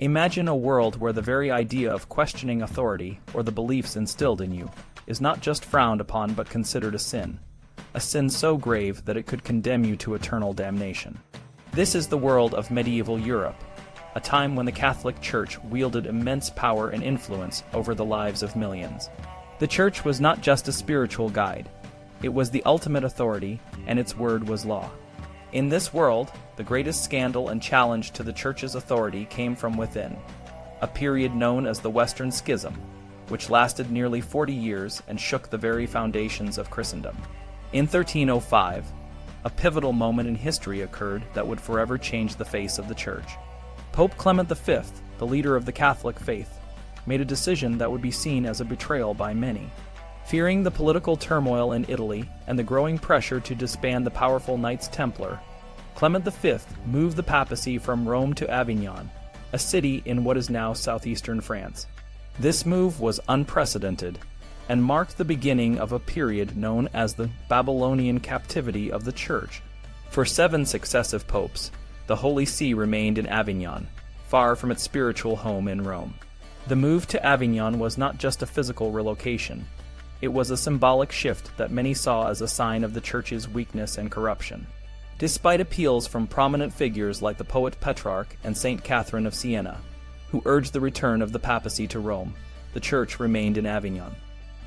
Imagine a world where the very idea of questioning authority, or the beliefs instilled in you, is not just frowned upon but considered a sin so grave that it could condemn you to eternal damnation. This is the world of medieval Europe, a time when the Catholic Church wielded immense power and influence over the lives of millions. The Church was not just a spiritual guide, it was the ultimate authority, and its word was law. In this world, the greatest scandal and challenge to the Church's authority came from within, a period known as the Western Schism, which lasted nearly 40 years and shook the very foundations of Christendom. In 1305, a pivotal moment in history occurred that would forever change the face of the Church. Pope Clement V, the leader of the Catholic faith, made a decision that would be seen as a betrayal by many. Fearing the political turmoil in Italy and the growing pressure to disband the powerful Knights Templar, Clement V moved the papacy from Rome to Avignon, a city in what is now southeastern France. This move was unprecedented and marked the beginning of a period known as the Babylonian captivity of the Church. For 7 successive popes, the Holy See remained in Avignon, far from its spiritual home in Rome. The move to Avignon was not just a physical relocation. It was a symbolic shift that many saw as a sign of the Church's weakness and corruption. Despite appeals from prominent figures like the poet Petrarch and Saint Catherine of Siena, who urged the return of the papacy to Rome, the Church remained in Avignon.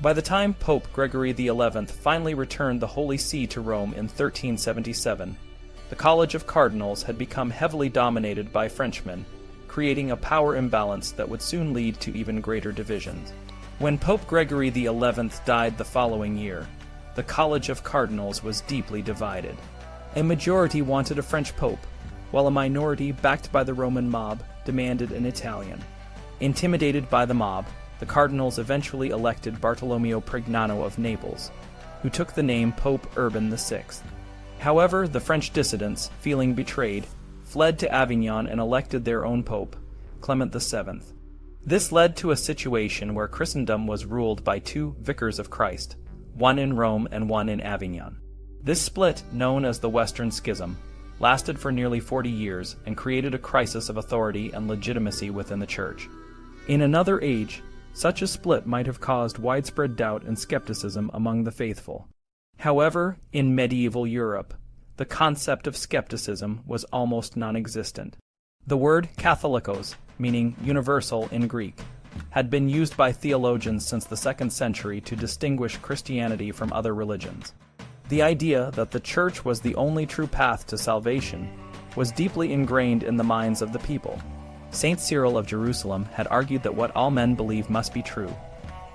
By the time Pope Gregory XI finally returned the Holy See to Rome in 1377, the College of Cardinals had become heavily dominated by Frenchmen, creating a power imbalance that would soon lead to even greater divisions. When Pope Gregory XI died the following year, the College of Cardinals was deeply divided. A majority wanted a French pope, while a minority, backed by the Roman mob, demanded an Italian. Intimidated by the mob, the cardinals eventually elected Bartolomeo Prignano of Naples, who took the name Pope Urban VI. However, the French dissidents, feeling betrayed, fled to Avignon and elected their own pope, Clement VII. This led to a situation where Christendom was ruled by 2 vicars of Christ, one in Rome and one in Avignon. This split, known as the Western Schism, lasted for nearly 40 years and created a crisis of authority and legitimacy within the Church. In another age, such a split might have caused widespread doubt and skepticism among the faithful. However, in medieval Europe, the concept of skepticism was almost non-existent. The word Catholicos, meaning universal in Greek, had been used by theologians since the 2nd century to distinguish Christianity from other religions. The idea that the Church was the only true path to salvation was deeply ingrained in the minds of the people. Saint Cyril of Jerusalem had argued that what all men believe must be true,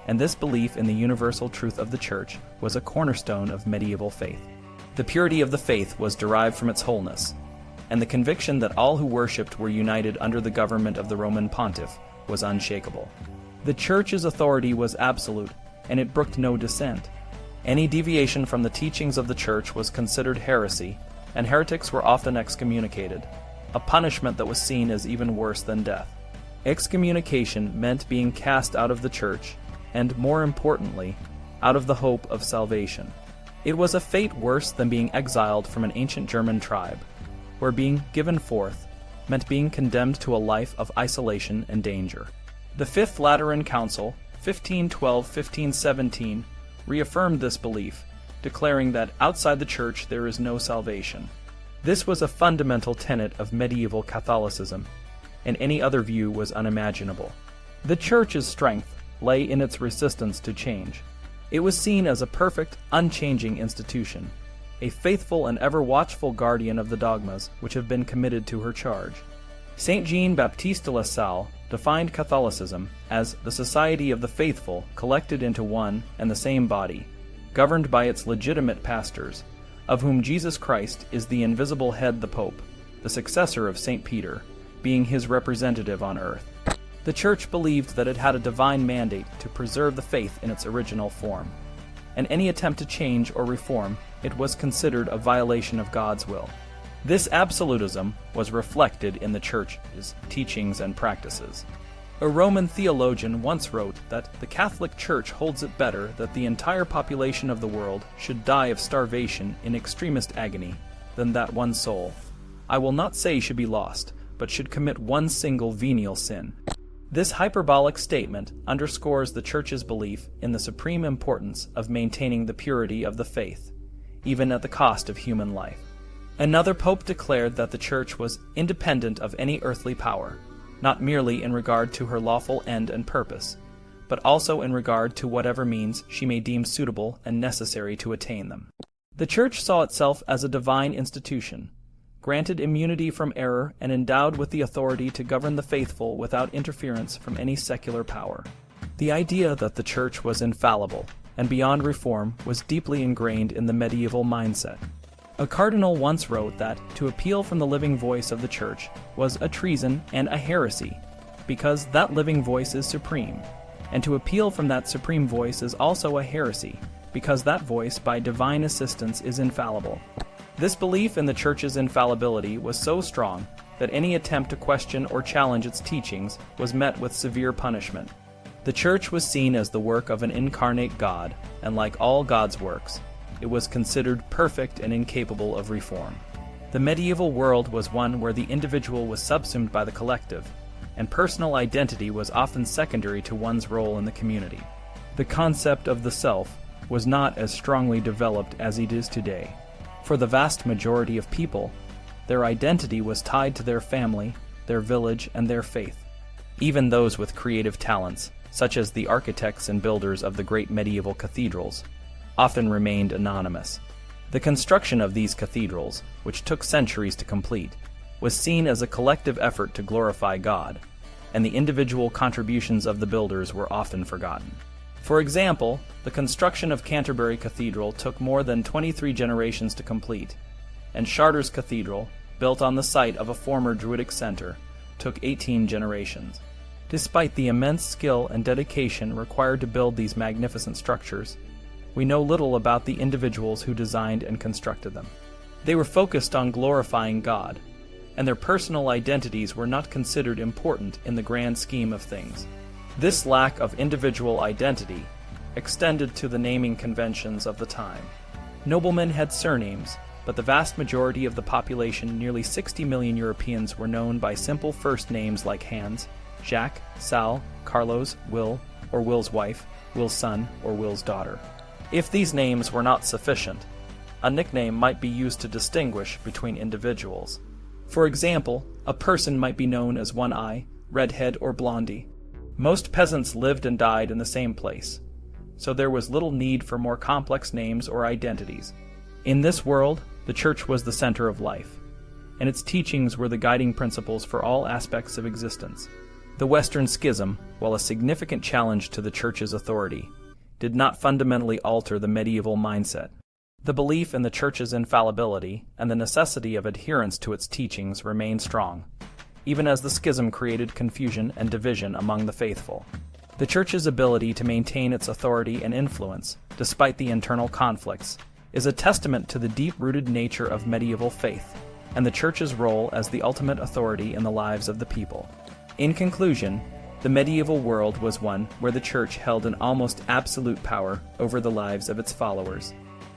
and this belief in the universal truth of the Church was a cornerstone of medieval faith. The purity of the faith was derived from its wholeness, and the conviction that all who worshipped were united under the government of the Roman pontiff was unshakable. The Church's authority was absolute, and it brooked no dissent. Any deviation from the teachings of the Church was considered heresy, and heretics were often excommunicated, a punishment that was seen as even worse than death. Excommunication meant being cast out of the Church, and more importantly, out of the hope of salvation. It was a fate worse than being exiled from an ancient German tribe, where being given forth meant being condemned to a life of isolation and danger. The Fifth Lateran Council, 1512-1517, reaffirmed this belief, declaring that outside the Church there is no salvation. This was a fundamental tenet of medieval Catholicism, and any other view was unimaginable. The Church's strength lay in its resistance to change. It was seen as a perfect, unchanging institution, a faithful and ever-watchful guardian of the dogmas which have been committed to her charge. Saint Jean-Baptiste de La Salle defined Catholicism as the society of the faithful collected into one and the same body, governed by its legitimate pastors, of whom Jesus Christ is the invisible head, the Pope, the successor of Saint Peter, being his representative on earth. The Church believed that it had a divine mandate to preserve the faith in its original form, and any attempt to change or reform it was considered a violation of God's will. This absolutism was reflected in the Church's teachings and practices. A Roman theologian once wrote that the Catholic Church holds it better that the entire population of the world should die of starvation in extremist agony than that one soul, I will not say should be lost, but should commit one single venial sin. This hyperbolic statement underscores the Church's belief in the supreme importance of maintaining the purity of the faith, even at the cost of human life. Another pope declared that the Church was independent of any earthly power, not merely in regard to her lawful end and purpose, but also in regard to whatever means she may deem suitable and necessary to attain them. The Church saw itself as a divine institution, granted immunity from error and endowed with the authority to govern the faithful without interference from any secular power. The idea that the Church was infallible and beyond reform was deeply ingrained in the medieval mindset. A cardinal once wrote that to appeal from the living voice of the Church was a treason and a heresy, because that living voice is supreme, and to appeal from that supreme voice is also a heresy, because that voice by divine assistance is infallible. This belief in the Church's infallibility was so strong that any attempt to question or challenge its teachings was met with severe punishment. The Church was seen as the work of an incarnate God, and like all God's works, it was considered perfect and incapable of reform. The medieval world was one where the individual was subsumed by the collective, and personal identity was often secondary to one's role in the community. The concept of the self was not as strongly developed as it is today. For the vast majority of people, their identity was tied to their family, their village, and their faith. Even those with creative talents, such as the architects and builders of the great medieval cathedrals, often remained anonymous. The construction of these cathedrals, which took centuries to complete, was seen as a collective effort to glorify God, and the individual contributions of the builders were often forgotten. For example, the construction of Canterbury Cathedral took more than 23 generations to complete, and Chartres Cathedral, built on the site of a former Druidic center, took 18 generations. Despite the immense skill and dedication required to build these magnificent structures, we know little about the individuals who designed and constructed them. They were focused on glorifying God, and their personal identities were not considered important in the grand scheme of things. This lack of individual identity extended to the naming conventions of the time. Noblemen had surnames, but the vast majority of the population, nearly 60 million Europeans, were known by simple first names like Hans, Jacques, Sal, Carlos, Will, or Will's wife, Will's son, or Will's daughter. If these names were not sufficient, a nickname might be used to distinguish between individuals. For example, a person might be known as One-Eye, Redhead, or Blondie. Most peasants lived and died in the same place, so there was little need for more complex names or identities. In this world, the Church was the center of life, and its teachings were the guiding principles for all aspects of existence. The Western Schism, while a significant challenge to the Church's authority, did not fundamentally alter the medieval mindset. The belief in the Church's infallibility and the necessity of adherence to its teachings remained strong, even as the schism created confusion and division among the faithful. The Church's ability to maintain its authority and influence, despite the internal conflicts, is a testament to the deep-rooted nature of medieval faith, and the Church's role as the ultimate authority in the lives of the people. In conclusion, the medieval world was one where the Church held an almost absolute power over the lives of its followers.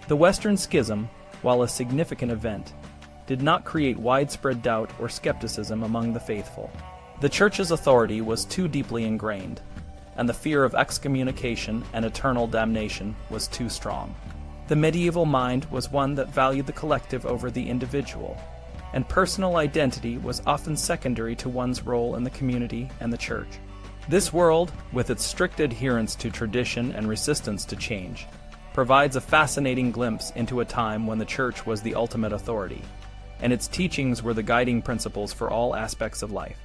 The Western Schism, while a significant event, did not create widespread doubt or skepticism among the faithful. The Church's authority was too deeply ingrained, and the fear of excommunication and eternal damnation was too strong. The medieval mind was one that valued the collective over the individual, and personal identity was often secondary to one's role in the community and the Church. This world, with its strict adherence to tradition and resistance to change, provides a fascinating glimpse into a time when the Church was the ultimate authority, and its teachings were the guiding principles for all aspects of life.